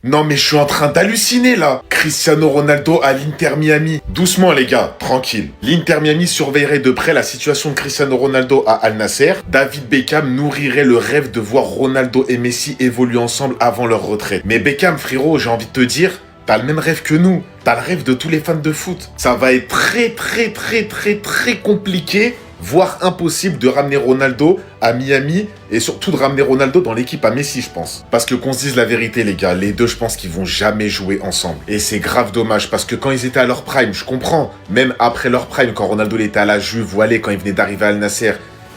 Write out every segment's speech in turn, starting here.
Non mais je suis en train d'halluciner là. Cristiano Ronaldo à l'Inter Miami. Doucement les gars, tranquille. L'Inter Miami surveillerait de près la situation de Cristiano Ronaldo à Al Nasser. David Beckham nourrirait le rêve de voir Ronaldo et Messi évoluer ensemble avant leur retraite. Mais Beckham frérot, j'ai envie de te dire, t'as le même rêve que nous. T'as le rêve de tous les fans de foot. Ça va être très compliqué, voire impossible de ramener Ronaldo à Miami et surtout de ramener Ronaldo dans l'équipe à Messi, je pense. Parce que qu'on se dise la vérité, les gars, les deux, je pense qu'ils vont jamais jouer ensemble. Et c'est grave dommage parce que quand ils étaient à leur prime, je comprends, même après leur prime, quand Ronaldo il était à la Juve, ou allez, quand il venait d'arriver à Al Nasser,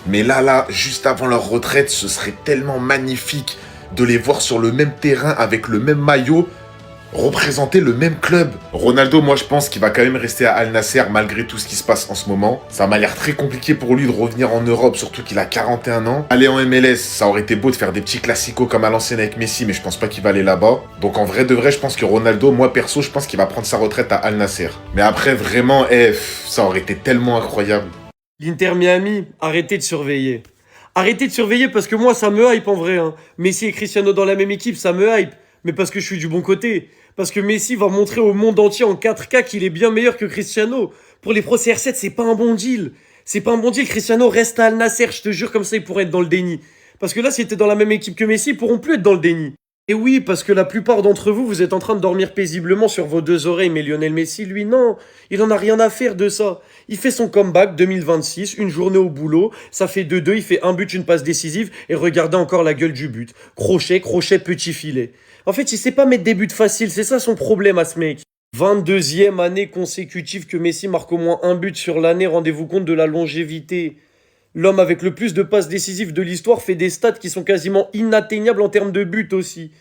mais là, juste avant leur retraite, ce serait tellement magnifique de les voir sur le même terrain avec le même maillot, représenter le même club. Ronaldo, moi je pense qu'il va quand même rester à Al Nasser malgré tout ce qui se passe en ce moment. Ça m'a l'air très compliqué pour lui de revenir en Europe, surtout qu'il a 41 ans. Aller en MLS, ça aurait été beau de faire des petits classicos comme à l'ancienne avec Messi, mais je pense pas qu'il va aller là-bas. Donc en vrai de vrai, je pense que Ronaldo, moi perso, je pense qu'il va prendre sa retraite à Al Nasser. Mais après vraiment, ça aurait été tellement incroyable. L'Inter Miami, arrêtez de surveiller. Arrêtez de surveiller parce que moi, ça me hype en vrai. Hein. Messi et Cristiano dans la même équipe, ça me hype. Mais parce que je suis du bon côté. Parce que Messi va montrer au monde entier en 4K qu'il est bien meilleur que Cristiano. Pour les Pro CR7, c'est pas un bon deal. C'est pas un bon deal. Cristiano reste à Al Nasser, je te jure, comme ça, il pourrait être dans le déni. Parce que là, si t'es dans la même équipe que Messi, ils pourront plus être dans le déni. Et oui, parce que la plupart d'entre vous, vous êtes en train de dormir paisiblement sur vos deux oreilles, mais Lionel Messi, lui, non, il en a rien à faire de ça. Il fait son comeback 2026, une journée au boulot, ça fait 2-2, il fait un but, une passe décisive, et regardez encore la gueule du but. Crochet, crochet, petit filet. En fait, il sait pas mettre des buts faciles, c'est ça son problème à ce mec. 22e année consécutive que Messi marque au moins un but sur l'année, rendez-vous compte de la longévité. L'homme avec le plus de passes décisives de l'histoire fait des stats qui sont quasiment inatteignables en termes de buts aussi.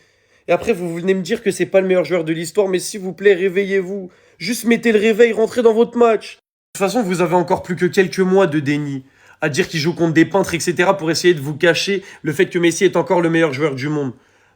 Et après, vous venez me dire que c'est pas le meilleur joueur de l'histoire, mais s'il vous plaît, réveillez-vous. Juste mettez le réveil, rentrez dans votre match. De toute façon, vous avez encore plus que quelques mois de déni. À dire qu'il joue contre des peintres, etc. pour essayer de vous cacher le fait que Messi est encore le meilleur joueur du monde.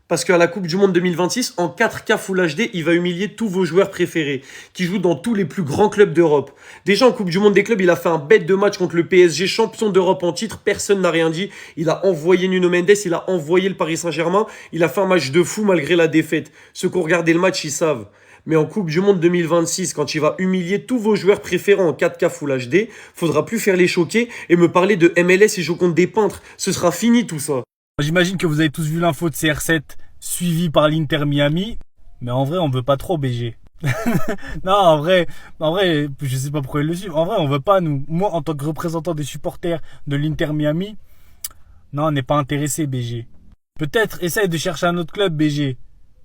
Parce qu'à la Coupe du Monde 2026, en 4K Full HD, il va humilier tous vos joueurs préférés, qui jouent dans tous les plus grands clubs d'Europe. Déjà en Coupe du Monde des clubs, il a fait un bête de match contre le PSG, champion d'Europe en titre, personne n'a rien dit. Il a envoyé Nuno Mendes, il a envoyé le Paris Saint-Germain, il a fait un match de fou malgré la défaite. Ceux qui ont regardé le match, ils savent. Mais en Coupe du Monde 2026, quand il va humilier tous vos joueurs préférés en 4K Full HD, faudra plus faire les choquer et me parler de MLS et joue contre des peintres. Ce sera fini tout ça. J'imagine que vous avez tous vu l'info de CR7 suivi par l'Inter Miami, mais en vrai on veut pas trop BG. Non, en vrai, je sais pas pourquoi ils le suivent. En vrai, on veut pas nous. Moi, en tant que représentant des supporters de l'Inter Miami, non, on n'est pas intéressé BG. Peut-être essaye de chercher un autre club BG.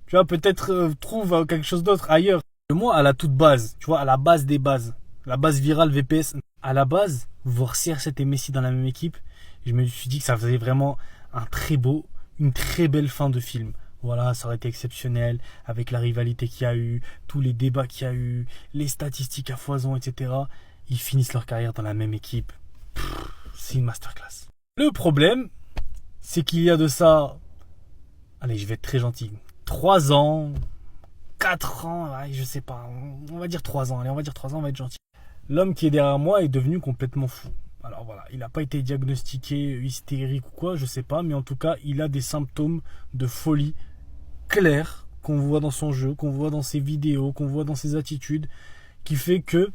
Tu vois, peut-être trouve quelque chose d'autre ailleurs. Moi, à la toute base, tu vois, à la base des bases, la base virale VPS, à la base, voir CR7 et Messi dans la même équipe, je me suis dit que ça faisait vraiment une très belle fin de film. Voilà, ça aurait été exceptionnel avec la rivalité qu'il y a eu, tous les débats qu'il y a eu, les statistiques à foison, etc. Ils finissent leur carrière dans la même équipe. C'est une masterclass. Le problème, c'est qu'il y a de ça, allez, je vais être très gentil, 3 ans, 4 ans, ouais, je sais pas, on va dire 3 ans, allez, on va dire 3 ans, on va être gentil. L'homme qui est derrière moi est devenu complètement fou. Alors voilà, il n'a pas été diagnostiqué hystérique ou quoi, je sais pas, mais en tout cas, il a des symptômes de folie clairs qu'on voit dans son jeu, qu'on voit dans ses vidéos, qu'on voit dans ses attitudes, qui fait que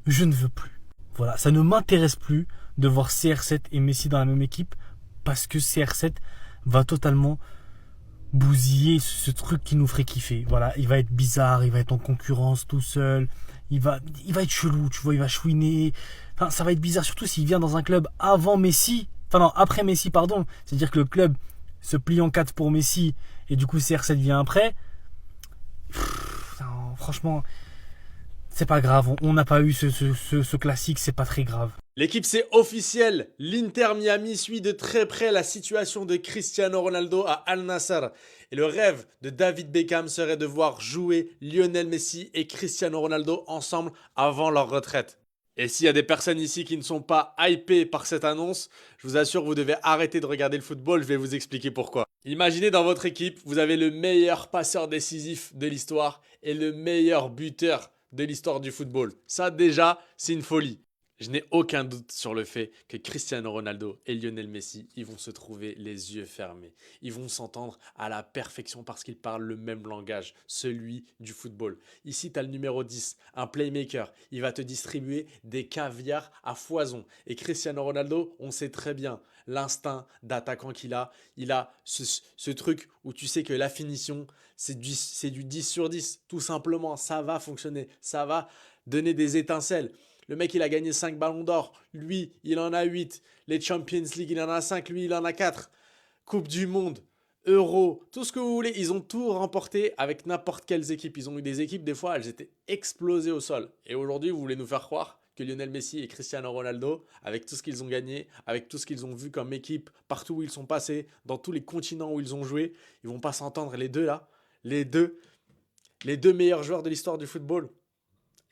je ne veux plus. Voilà, ça ne m'intéresse plus de voir CR7 et Messi dans la même équipe parce que CR7 va totalement bousiller ce truc qui nous ferait kiffer. Voilà, il va être bizarre, il va être en concurrence tout seul, il va être chelou, tu vois, il va chouiner. Enfin, ça va être bizarre, surtout s'il vient dans un club avant Messi, enfin non, après Messi, pardon. C'est-à-dire que le club se plie en 4 pour Messi et du coup CR7 vient après. Non, franchement, c'est pas grave, on n'a pas eu ce classique, c'est pas très grave. L'équipe, c'est officiel. L'Inter Miami suit de très près la situation de Cristiano Ronaldo à Al Nassr. Et le rêve de David Beckham serait de voir jouer Lionel Messi et Cristiano Ronaldo ensemble avant leur retraite. Et s'il y a des personnes ici qui ne sont pas hypées par cette annonce, je vous assure, vous devez arrêter de regarder le football, je vais vous expliquer pourquoi. Imaginez dans votre équipe, vous avez le meilleur passeur décisif de l'histoire et le meilleur buteur de l'histoire du football. Ça déjà, c'est une folie. Je n'ai aucun doute sur le fait que Cristiano Ronaldo et Lionel Messi, ils vont se trouver les yeux fermés. Ils vont s'entendre à la perfection parce qu'ils parlent le même langage, celui du football. Ici, tu as le numéro 10, un playmaker. Il va te distribuer des caviars à foison. Et Cristiano Ronaldo, on sait très bien l'instinct d'attaquant qu'il a. Il a ce truc où tu sais que la finition, c'est du 10 sur 10. Tout simplement, ça va fonctionner. Ça va donner des étincelles. Le mec, il a gagné 5 ballons d'or. Lui, il en a 8. Les Champions League, il en a 5. Lui, il en a 4. Coupe du Monde, Euro, tout ce que vous voulez. Ils ont tout remporté avec n'importe quelles équipes. Ils ont eu des équipes, des fois, elles étaient explosées au sol. Et aujourd'hui, vous voulez nous faire croire que Lionel Messi et Cristiano Ronaldo, avec tout ce qu'ils ont gagné, avec tout ce qu'ils ont vu comme équipe, partout où ils sont passés, dans tous les continents où ils ont joué, ils vont pas s'entendre, les deux là. Les deux meilleurs joueurs de l'histoire du football.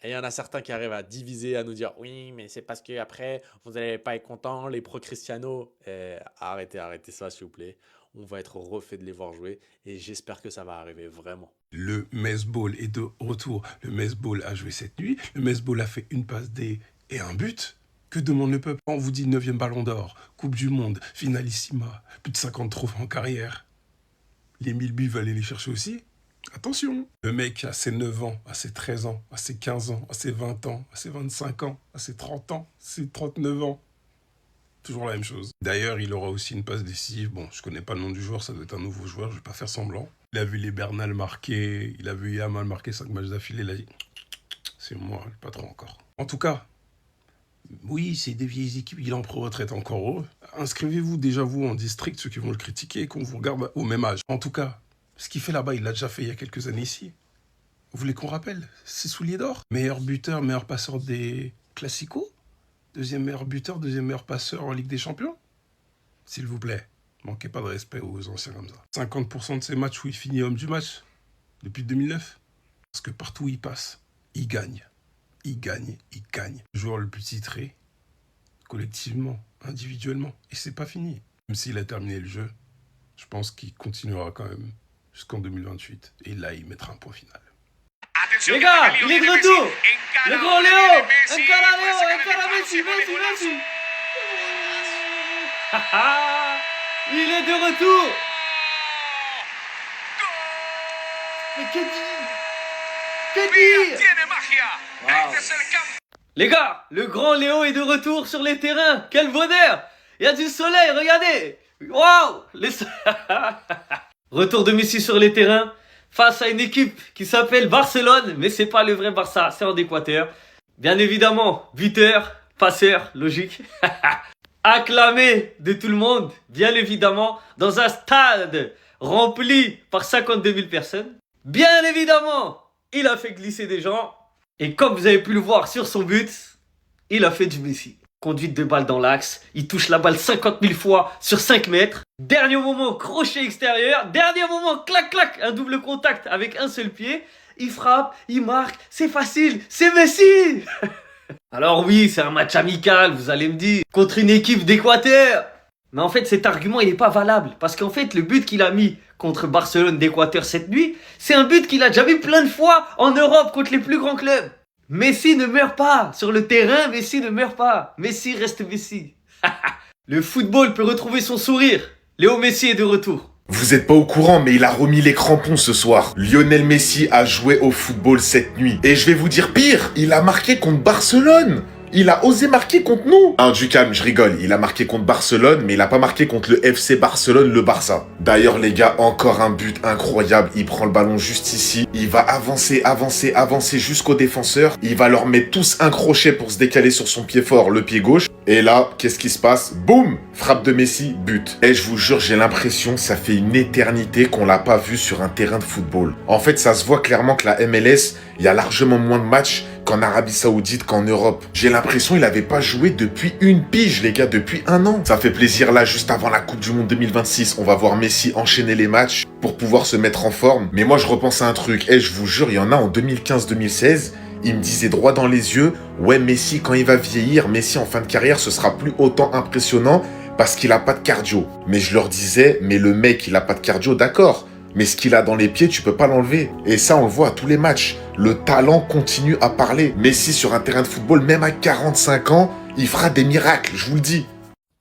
Et il y en a certains qui arrivent à diviser, à nous dire oui, mais c'est parce qu'après, vous n'allez pas être contents, les pro-Cristiano. Arrêtez ça, s'il vous plaît. On va être refait de les voir jouer et j'espère que ça va arriver vraiment. Le Mesball est de retour. Le Mesball a joué cette nuit. Le Mesball a fait une passe D et un but. Que demande le peuple? On vous dit 9e ballon d'or, Coupe du Monde, finalissima, plus de 50 trophées en carrière. Les 1000 buts, vous allez les chercher aussi? Attention, le mec a ses 9 ans, à ses 13 ans, à ses 15 ans, à ses 20 ans, à ses 25 ans, à ses 30 ans, à ses 39 ans. Toujours la même chose. D'ailleurs, il aura aussi une passe décisive. Bon, je connais pas le nom du joueur, ça doit être un nouveau joueur, je vais pas faire semblant. Il a vu les Bernal marquer, il a vu Yamal marquer 5 matchs d'affilée, il a dit « c'est moi, le patron encore ». En tout cas, oui, c'est des vieilles équipes, il est en pro-retraite encore heureux. Inscrivez-vous déjà vous en district, ceux qui vont le critiquer, qu'on vous regarde au même âge. En tout cas, ce qu'il fait là-bas, il l'a déjà fait il y a quelques années ici. Vous voulez qu'on rappelle? Ses souliers d'or. Meilleur buteur, meilleur passeur des Classicos. Deuxième meilleur buteur, deuxième meilleur passeur en Ligue des Champions. S'il vous plaît, manquez pas de respect aux anciens comme ça. 50% de ces matchs où il finit homme du match, depuis 2009. Parce que partout où il passe, il gagne. Il gagne, il gagne. Le joueur le plus titré, collectivement, individuellement. Et c'est pas fini. Même s'il a terminé le jeu, je pense qu'il continuera quand même jusqu'en 2028. Et là, il mettra un point final. Les gars, il est de retour. Le grand Léo. Encara Messi. Il est de retour. Mais que dire wow. Les gars, le grand Léo est de retour sur les terrains. Quel bonheur. Il y a du soleil, regardez. Waouh. Retour de Messi sur les terrains face à une équipe qui s'appelle Barcelone, mais c'est pas le vrai Barça, c'est en Équateur. Bien évidemment, buteur, passeur, logique. Acclamé de tout le monde, bien évidemment, dans un stade rempli par 52 000 personnes. Bien évidemment, il a fait glisser des gens. Et comme vous avez pu le voir sur son but, il a fait du Messi. Conduite de balle dans l'axe, il touche la balle 50 000 fois sur 5 mètres. Dernier moment, crochet extérieur. Dernier moment, clac, clac, un double contact avec un seul pied. Il frappe, il marque, c'est facile, c'est Messi. Alors oui, c'est un match amical, vous allez me dire, contre une équipe d'Équateur. Mais en fait, cet argument, il n'est pas valable. Parce qu'en fait, le but qu'il a mis contre Barcelone d'Équateur cette nuit, c'est un but qu'il a déjà mis plein de fois en Europe contre les plus grands clubs. Messi ne meurt pas. Sur le terrain, Messi ne meurt pas. Messi reste Messi. Le football peut retrouver son sourire. Léo Messi est de retour. Vous êtes pas au courant, mais il a remis les crampons ce soir. Lionel Messi a joué au football cette nuit. Et je vais vous dire pire, il a marqué contre Barcelone. Il a osé marquer contre nous. Ah, du calme, je rigole. Il a marqué contre Barcelone, mais il a pas marqué contre le FC Barcelone, le Barça. D'ailleurs, les gars, encore un but incroyable. Il prend le ballon juste ici. Il va avancer jusqu'aux défenseurs. Il va leur mettre tous un crochet pour se décaler sur son pied fort, le pied gauche. Et là, qu'est-ce qui se passe? Boum! Frappe de Messi, but. Et je vous jure, j'ai l'impression, ça fait une éternité qu'on l'a pas vu sur un terrain de football. En fait, ça se voit clairement que la MLS, il y a largement moins de matchs qu'en Arabie Saoudite, qu'en Europe. J'ai l'impression qu'il avait pas joué depuis une pige, les gars, depuis un an. Ça fait plaisir là, juste avant la Coupe du Monde 2026. On va voir Messi enchaîner les matchs pour pouvoir se mettre en forme. Mais moi, je repense à un truc. Et je vous jure, il y en a en 2015-2016. Il me disait droit dans les yeux, ouais, Messi, quand il va vieillir, Messi en fin de carrière, ce sera plus autant impressionnant parce qu'il a pas de cardio. Mais je leur disais, mais le mec, il a pas de cardio, d'accord. Mais ce qu'il a dans les pieds, tu peux pas l'enlever. Et ça, on le voit à tous les matchs. Le talent continue à parler. Messi, sur un terrain de football, même à 45 ans, il fera des miracles, je vous le dis.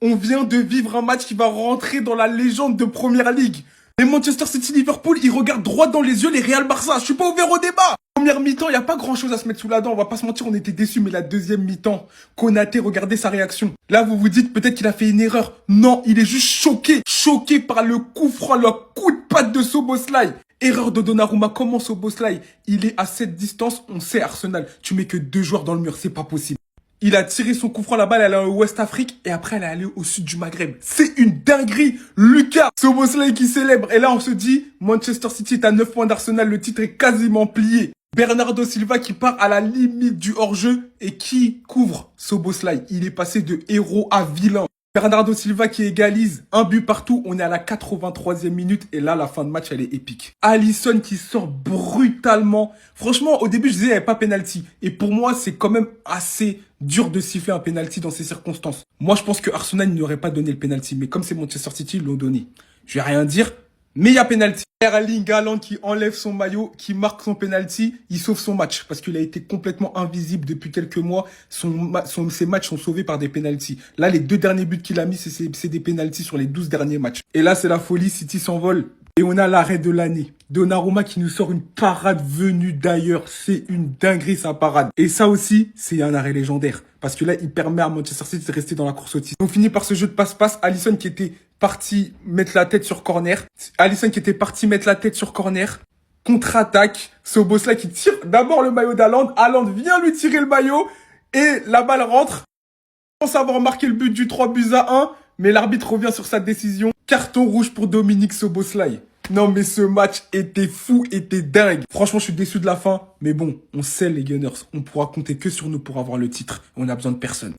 On vient de vivre un match qui va rentrer dans la légende de Première Ligue. Les Manchester City-Liverpool, ils regardent droit dans les yeux les Real-Barça. Je suis pas ouvert au débat. Première mi-temps, il n'y a pas grand chose à se mettre sous la dent. On va pas se mentir, on était déçus. Mais la deuxième mi-temps, Konaté, regardez sa réaction. Là, vous vous dites peut-être qu'il a fait une erreur. Non, il est juste choqué. Choqué par le coup franc, le coup de patte de Szoboszlai. Erreur de Donnarumma. Comment Szoboszlai? Il est à cette distance. On sait, Arsenal, tu mets que 2 joueurs dans le mur. C'est pas possible. Il a tiré son coup franc, la balle, elle est allée au West Afrique et après elle est allée au sud du Maghreb. C'est une dinguerie. Lucas Szoboszlai qui célèbre. Et là, on se dit, Manchester City est à 9 points d'Arsenal. Le titre est quasiment plié. Bernardo Silva qui part à la limite du hors-jeu et qui couvre Szoboszlai. Il est passé de héros à vilain. Bernardo Silva qui égalise, un but partout, on est à la 83e minute et là la fin de match elle est épique. Alisson qui sort brutalement. Franchement au début je disais il n'y avait pas penalty et pour moi c'est quand même assez dur de siffler un penalty dans ces circonstances. Moi je pense que Arsenal n'aurait pas donné le penalty mais comme c'est Manchester City ils l'ont donné. Je vais rien dire mais il y a penalty. Erling Haaland qui enlève son maillot, qui marque son penalty, il sauve son match parce qu'il a été complètement invisible depuis quelques mois. Ses matchs sont sauvés par des penalties. Là, les 2 derniers buts qu'il a mis, c'est des penalties sur les 12 derniers matchs. Et là, c'est la folie, City s'envole. Et on a l'arrêt de l'année. Donnarumma qui nous sort une parade venue d'ailleurs. C'est une dinguerie sa parade. Et ça aussi, c'est un arrêt légendaire. Parce que là, il permet à Manchester City de rester dans la course au titre. On finit par ce jeu de passe-passe. Alisson qui était parti mettre la tête sur corner. Contre-attaque. Szoboszlai qui tire d'abord le maillot d'Haaland. Haaland vient lui tirer le maillot. Et la balle rentre. On pense avoir marqué le but du 3-1. Mais l'arbitre revient sur sa décision. Carton rouge pour Dominique Szoboszlai. Non mais ce match était fou, était dingue. Franchement je suis déçu de la fin. Mais bon, on sait les Gunners. On pourra compter que sur nous pour avoir le titre. On a besoin de personne.